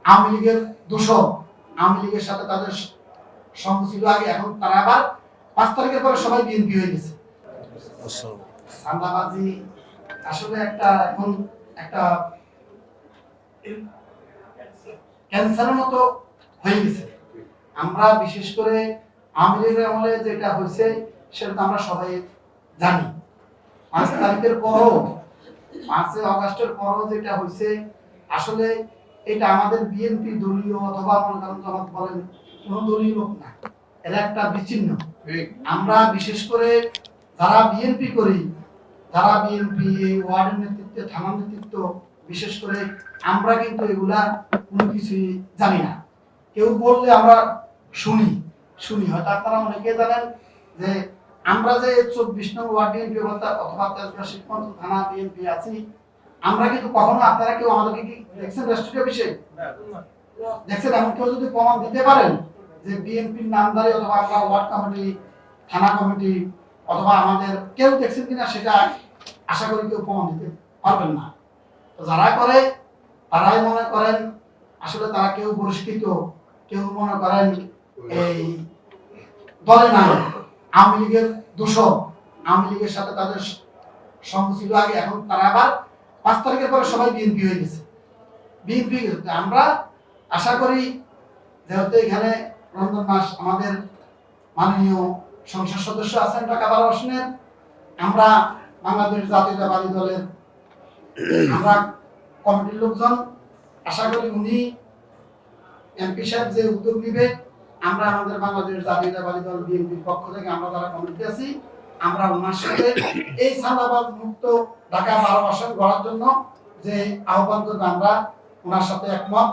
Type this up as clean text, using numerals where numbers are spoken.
আওয়ামী লীগের দোষর, আওয়ামী লীগের সাথে তাদের সঙ্গ ছিল আগে, এখন তারা আবার 5 তারিখের পরে সবাই বিএনপি হয়ে গেছে। সান্দাবাজি আসলে এখন একটা ক্যান্সারের মতো হয়ে গেছে। আমরা বিশেষ করে আওয়ামী লীগের আমলে যেটা হয়েছে সেটা তো আমরা সবাই জানি। 5 তারিখের পরও, 5 আগস্টের পরও যেটা হয়েছে, আসলে এটা আমাদের বিএনপি দলীয় অথবা মনে করেন জামাত বলেন কোন দলীয় লোক না, এরা একটা বিচ্ছিন্ন। আমরা বিশেষ করে যারা বিএনপি করি, যারা বিএনপি ওয়ার্ডের নেতৃত্বে, থানার নেতৃত্ব, বিশেষ করে আমরা কিন্তু এগুলা কোনো কিছুই জানি না। কেউ বললে আমরা শুনি হয়তো আপনারা অনেকে জানেন যে আমরা যে 24 নং ওয়ার্ড বিএনপি অথবা তেজগাঁ শিবগঞ্জ থানা বিএনপি আছি, আমরা কিন্তু কখনো, আপনারা কেউ আমাদেরকে কি দেখছেন রাষ্ট্রীয় অফিসে দেখছেন? এমন কেউ যদি প্রমাণ দিতে পারেন যে বিএনপির নামধারী অথবা আমরা ওয়ার্ড কমিটি, থানা কমিটি অথবা আমাদের কেউ দেখছেন কিনা সেটা আশা করি কেউ প্রমাণ দিতে পারবেন না। তো যারা করে তারাই মনে করেন আসলে তারা কেউ বহিষ্কৃত, কেউ মনে করেন এই দলে নাই, আওয়ামী লীগের দোষর, আওয়ামী লীগের সাথে তাদের সঙ্গ ছিল আগে, এখন তারা আবার 5 তারিখের পরে সবাই বিএনপি হয়ে গেছে। বিএনপি আমরা আশা করি যেহেতু এখানে রমজান মাস, আমাদের মাননীয় সংসদ সদস্য আছেন ঢাকা 12 আসনের, আমরা বাংলাদেশ জাতীয়তাবাদী দলের আমরা কমিটির লোকজন, আশা করি উনি এমপি সাহেব যে উদ্যোগ নিবে, আমরা আমাদের বাংলাদেশ জাতীয়তাবাদী দল বিএনপির পক্ষ থেকে আমরা যারা কমিটি আছি, আমরা ওনার সাথে এই সান্দাবাজ মুক্ত ঢাকা 12 আসন গড়ার জন্য যে আহ্বান করবো, আমরা ওনার সাথে একমত।